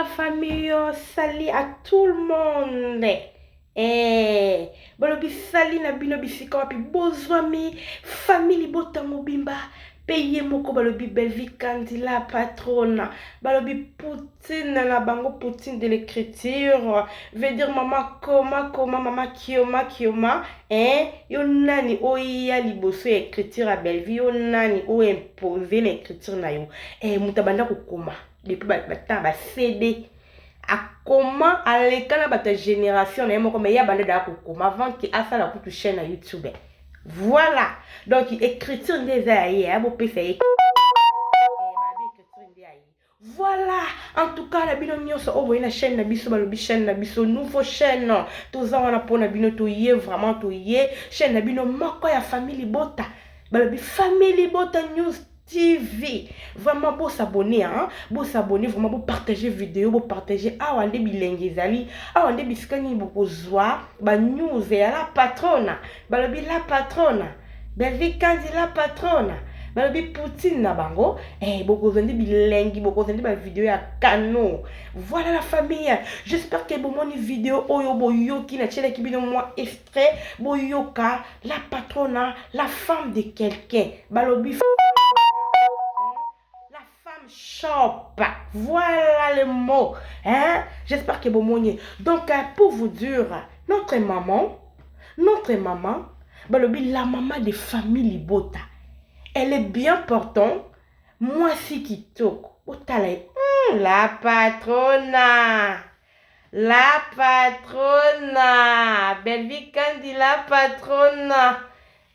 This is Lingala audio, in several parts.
la famille, salut à tout le monde. Balobi sali na bino bisika wapi bozwami famille bota mobimba paye moko balobi Belvi Kandila patrona balobi Poutine na bango Poutine de l'écriture veut dire maman koma maman kioma yo nani oya liboso ya écriture à Belvi yo nani o imposer l'écriture na yo mutabanda kokoma depuis ba CD à comment aller quand la génération mais il y a bande comment avant qu'il a ça la toute chaîne à YouTube. Voilà. Donc écriture des aïe beau PC. Voilà, en tout cas la bino nyonso o na chaîne na biso balobi chaîne na biso nouveau chaîne tous on a pour na bino to yé vraiment to yé chaîne na bino moko ya famille bota balobi family bota news TV. Vraiment beau s'abonner hein, beau s'abonner vraiment beau partager vidéo, beau partager awande bilenge zali, awande biskani boko zwa ba news ya la patrona, balobi la patrona, Belvi Kandila la patrona. Balobi Poutine na bango boko zandi bilengi boko zandi ba vidéo ya kano. Voilà la famille, j'espère que bon moni vidéo oyo boyoki na chela ki bino moi extrait boyoka la patrona, la femme de quelqu'un balobi shop. Voilà le mot. Hein? J'espère que vous m'ont. Donc, pour vous dire, notre maman, balobi, la maman de famille Bota, elle est bien portante. Moi, si qui toque. La patrona. La patrona. Belvi Kandi, la patrona.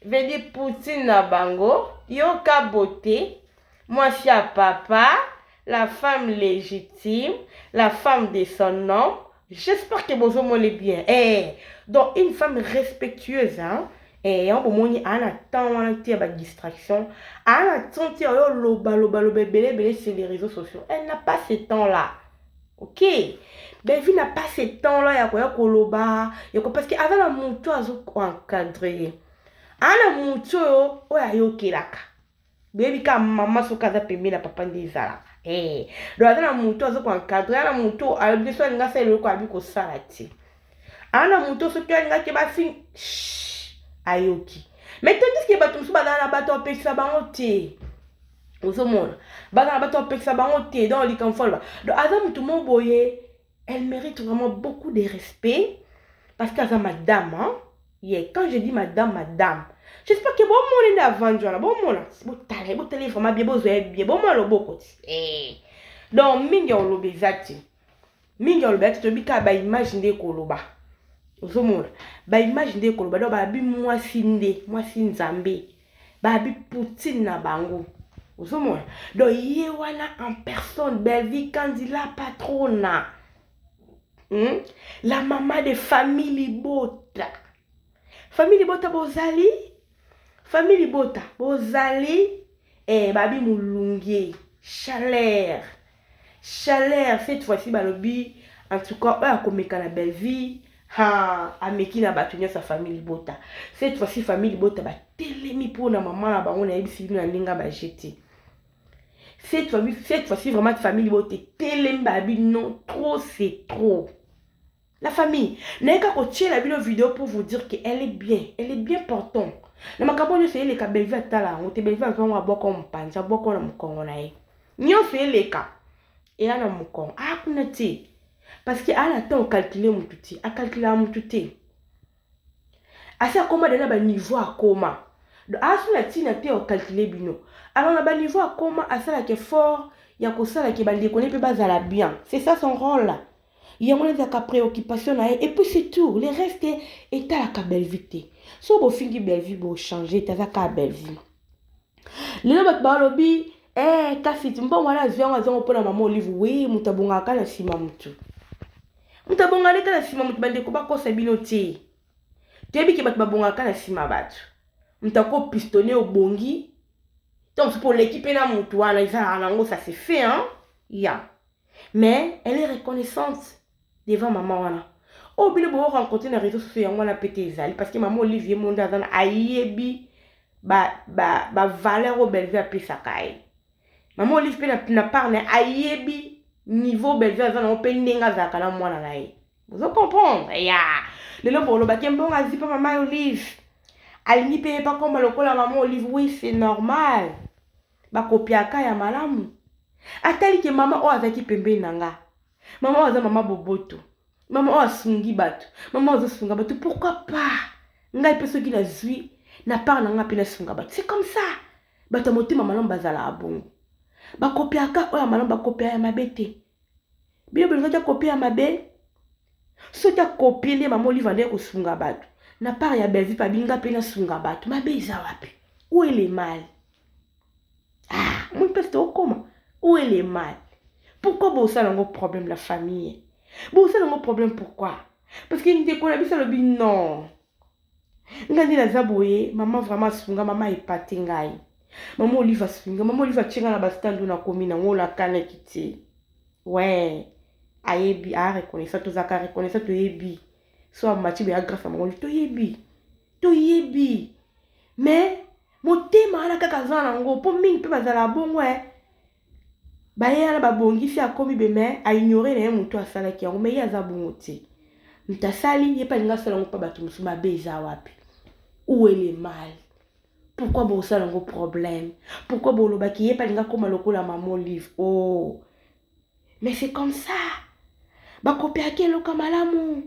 Vedi Poutine na bango. Yoka beauté. Moi, je suis à papa, la femme légitime, la femme de son nom. J'espère que vous m'aimez bien. Donc, une femme respectueuse, hein. On peut moni en attend, on a distraction. En attend, belé sur les réseaux sociaux. Elle n'a pas ce temps-là. Ok? Belvi n'a pas ce temps-là. Parce qu'avant la moto, elle a encadré. En la moto, elle a yokelaka. Baby ka mama so kaza pembe na papa ndizala do azana muto azo kwa encadrer na muto albiso alinga sa eloko abi ko sala ti ana muto so alinga ke ba fin ayoki mais tandis que bato so badana bato opekisa bango te ozomona badana bato opekisa bango te dans les camfol do azana muto mo boye elle mérite vraiment beaucoup de respect parce qu'azana madame hein? Quand je dis madame j'espère que bon monde est avant bon monde bon télé vraiment bien bon monde beaucoup donc mingi on lobe zati mingi on lobe to bika ba imaginer ko loba ozomona ba imaginer ko loba do ba bi mwasi nzambe ba bi Poutine na bango ozomona donc ye wana en personne Belvi Kandi la patrona la maman de famille Bota. Famille Bota bozali famille Bota bozali babi mulungi chaleur cette fois-ci balobi en tout cas ba komeka na Belvi ameki na batunya sa famille Bota cette fois-ci famille Bota ba telemi pour na maman na bango na yebisi na ndinga ba jeter cette fois-ci vraiment famille Bota telemi babi non trop c'est trop. La famille, n'est qu'à coacher la vidéo pour vous dire qu'elle est bien portante. Na makabonyo c'est les Belvi atala, on te Belvi azon wa boko mpanza, boko na mukongo na ye. Nyo c'est les cas. Et ana mukongo, kuna ti. Parce que ana temps calculer mututi, a calculer mututi. Asa koma dana ba niveau a koma. Do asu na ti na te o calculer bino. Alors na ba niveau a koma asala ke fort, ya ko sala ke bandi connaît pe bazala bien. C'est ça son rôle là. Il y a une préoccupation et puis c'est tout. Le reste est à la belle vie. Si vous finissez belle vie, vous changez, c'est à la belle vie. Le nom de Balobi, kasi timbo wala zion azon pour la maman livre oui, mutabonga kana sima mutu. Mutabonga le kana sima mutu bande ko ba ko sabino ti. Tebi ki bat babonga kana sima batu. Mutako pistonner au bongi. Donc pour l'équipe na mutu wana isa nango ça c'est fait hein. Ya. Mais elle est reconnaissante devant maman wana. Oh bile bo rencontrer na réseaux sociaux yango na pété ezali parce que maman Olivier Monda zana ayebi ba valeur au Belvi a pisa kai. Maman Olivier na parle ayebi niveau belge aza na ope ndenga zaka na mwana na ye. Vous comprenez? Ya. Lelo bolo ba kembongo azipa mama Olive. Alingi pe pas comme lokola maman Olive. Oui, c'est normal. Ba kopiaka ya malamu. Atali ke mama o azaki pembe nanga. Mama o aza mama boboto. Mama o asungi bato. Mama o sunga bato. Pourquoi pas? Ngai pe soki na zui na part nanga pe na sunga bato. C'est comme ça. Bato motema malamu bazala abongo. Ba kopiaka o ya malamu ba kopia ya mabete. Bilo bilo ta kopia ya mabe. So ta kopie le mama Olive ande ko sunga bato. Na part ya Belgique pa binga pe na sunga bato. Mabe eza wapi? Où est le mal? Ah, mon père c'est comment? Où est le mal? Pourquoi vous avez un problème la famille? Vous avez un problème pourquoi? Parce qu'il n'y a pas de problème non. Ngandi na zaboye, maman vraiment sunga, maman epate ngai. Maman Olive sunga, maman Olive tchenga na bastando na komi na ngola kana kiti. Ouais. Ayebi a reconnaître to zaka reconnaître to yebi. So amati be grâce à maman to yebi. To yebi. Mais motema ala kaka zana ngo po mingi pe bazala bongo baye ala babongisi akomi be mais a ignorer na mutu asala ki ngo mais yaza bongo ti. Ntasali ye pa linga sala ngo pa batu musuma beza wapi. Où est le mal? Pourquoi bo sala ngo problème? Pourquoi bo lo baki ye pa linga koma lokola maman Olive? Oh. Mais c'est comme ça. Ba copier akelo kamalamu.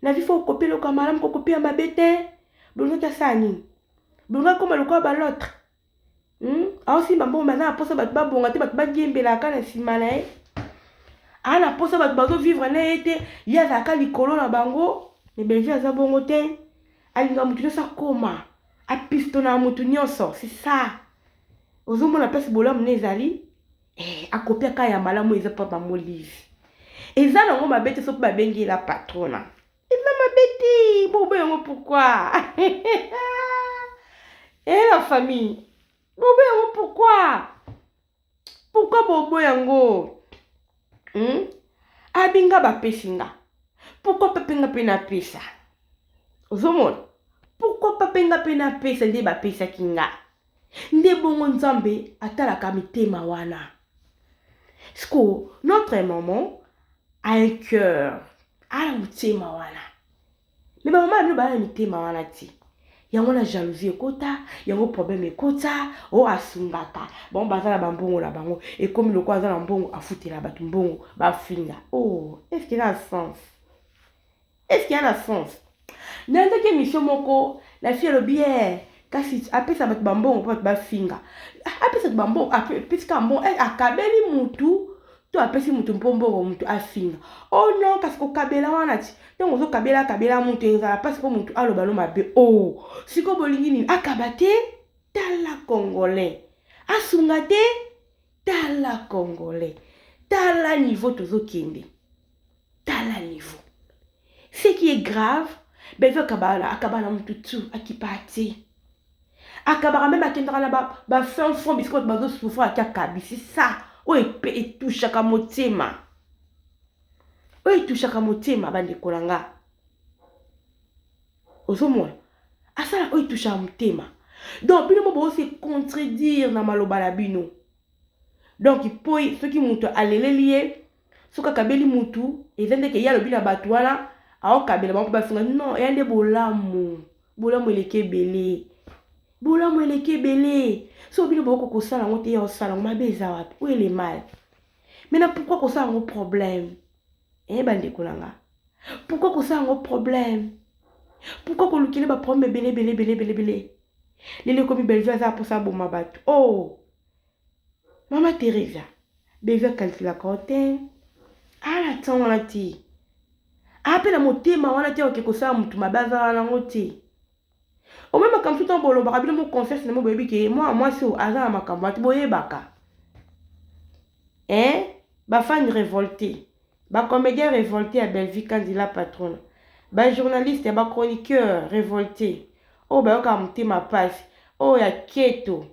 Na vi faut copier le kamalamu ko copier ma bête. Bongo ta sani. Bongo koma lokola ba l'autre. Aussi mambo mana posa bat ba bonga te bat ba gembela kana simana e. Ana posa bat bazo vivre na ete ya zaka likolo na bango. Mais belge aza bongo te. Alinga mutu sa koma. A pistona mutu nyonso, c'est ça. Ozomo na place bola mnezali. A copier ka ya malamu eza pa maman Olive. Eza nango mabete so pa bengi la patrona. Eza mabete, bobo yango pourquoi? Et la famille. Bobo yango pourquoi? Pourquoi bobo yango? Abinga ba pesinga. Pourquoi pepenga pena pesa? Ozomona. Pourquoi pepenga pena pesa nde ba pesa kinga? Nde bongo nzambe atala ka mitema wana. Sko notre maman a un cœur. A la mitema wana. Mais ma maman ne ba la mitema wana ti. Yango na jalousie ekota, yango problème ekota, o asungaka. Bon bazala bambongo la bango et comme le quoi azala mbongo afutela batu mbongo ba finga. Oh, est-ce qu'il a un sens? Est-ce qu'il y a un sens? Dans cette mission moko, la fille le bien kasi après ça ba mbongo pour ba finga. Après ça bambongo après puisque bon elle akabeli mutu to apesi mutu mbongo mutu afinga. Oh non parce que kabela wana ti. Donc ozo kabela mutu ezala parce que mutu aloba lo mabe. Oh, siko bolingi nini akabate tala congolais. Asungate tala congolais. Tala niveau tozo kende. Tala niveau. Ce qui est grave, ben akabala mutu tu akipati. Akabara même akendra na ba fin fond biscuit bazo souffrir akakabi. C'est ça. O et touche ka motema. O et touche ka motema bande kolanga. Ozomona. Asala o et touche ka motema. Donc bino mo se contredire na maloba la bino. Donc il ceux qui mutu alelelié, soka kabeli mutu, ezende ke ya lobi na batu wana, ao kabela ba ba finga non, yande bolamu. Bolamu eleke belé. Bolamu eleke belé. So bino boko ko sala ngote ya sala ngomabeza wapi? Où est le mal? Maintenant pourquoi ko sala ngo problème? Bande kolanga. Pourquoi ko sala ngo problème? Pourquoi ko lukile ba problème belé? Lele komi belge za pour ça boma batu. Oh. Mama Teresa. Beza kalti la quarantaine. Ala tango la ti. Apela motema wana te okeko sala mutu mabaza wana ngote. Au même quand tout en bolo barabile mo confesse mo baby que moi c'est au hasard makambo boye baka. Ba fan révolté. Ba comédien révolté à Belgique quand il a patronne. Ba journaliste ba chroniqueur révolté. Oh ba ka monter ma page. Oh ya keto.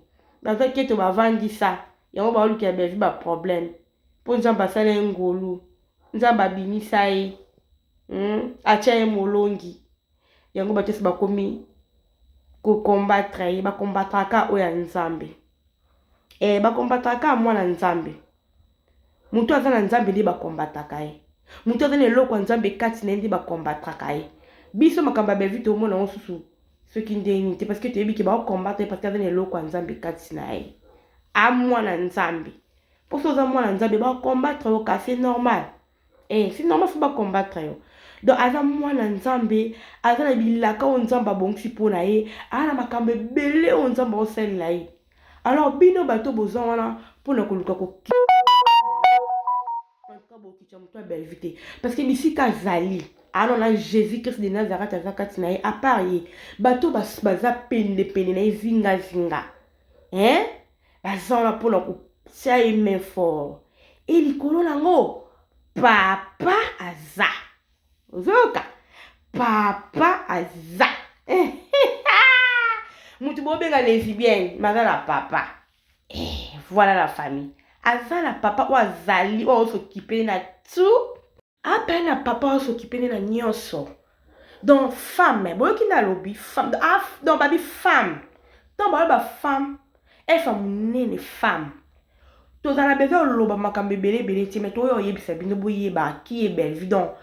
Ba keto ba vandi ça. Yango ba luki ya Belgique ba problème. Po nzamba sala ngolu. Nzamba bimisa yi. Acha molongi. Yango ba tesi ba komi ko combattre ba combattre ka oya nzambe ba combattre ka mwana nzambe Mutu aza na nzambe nde bakombataka ye. Mutu aza na eloko ya nzambe kati na ye nde bakombataka ye. Biso makambo ya Belleville tomona ngo susu soki ndenge te parce que toyebi ke bakombata ye parce que aza na eloko ya nzambe kati na ye. Amwana nzambe. Pour ça mwana nzambe bakombatre yo ka c'est normal. C'est normal faut bakombatre yo. Donc aza mwana nzambe aza na bilaka o nzamba bongisi pona ye, ana makambo ebele o nzamba osalela ye. Alors bino bato bozwa wana pona koluka ko parce que bisika zali alors na Jésus Christ de Nazareth azakati na ye à part ye bato baza pende pende na zinga zinga bazala pona ko tia ye main fort et likolo nango papa aza ozoka papa aza mutu bobenga lesbienne mazala papa voilà la famille. Azala papa ou azali ou s'occuper na tout. Après na papa ou s'occuper na nyonso. Donc femme, boyo ki na lobby femme, donc babi femme. Donc ba femme, elle femme nene femme. To za na besoin loba makambe belé belé ti mais to yo yebisa bino boye ba qui est belle. Donc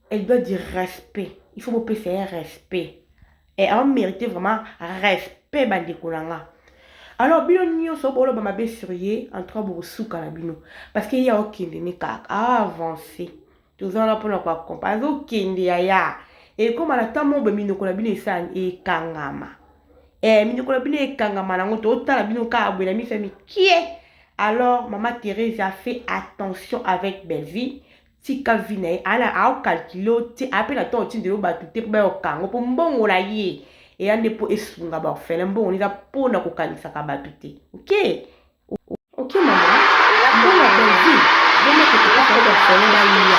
elle doit dire respect. Il faut beaucoup faire respect. Et elle mérite vraiment respect bandekolanga. Alors, bino nyonso bolo ba mabe surye en trois bo souka na bino parce que ya okende ne kaka avancer. Tous en là pour la comparer okende ya. Et comme à la tamo be mino ko na bino esani e kangama. Mino ko na bino e kangama nango to tala bino ka abwe na mi fami kie. Alors maman Thérèse a fait attention avec Belleville. Tika vina ala au calculo ti appela to ti de lo batute ko ba okango po mbongo la ye. Et ande po esunga ba ofele mbongo niza pona ko kanisa ka batute. OK? OK maman. Mbongo ya Belleville. Mbongo ko ko ko ba ofele ba yiya.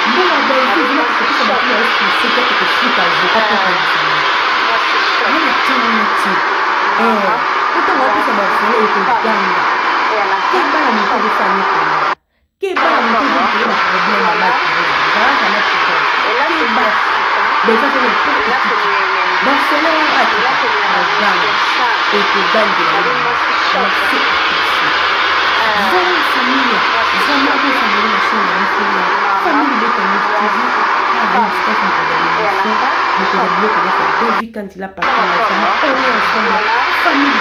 Mbongo ya Belleville mbongo ko ko ba ko ofele ko ko shika zo ka ko kanisa. Ana tini ti. Ota ba ko ba ofele ko ganga. Ke ba la mko ko fani ko. Ke ba la mko ko ko ba problème ba. Za za na ko. Ke ba. Beza ko ko. Barcelona a été et que gagne de la famille, famille,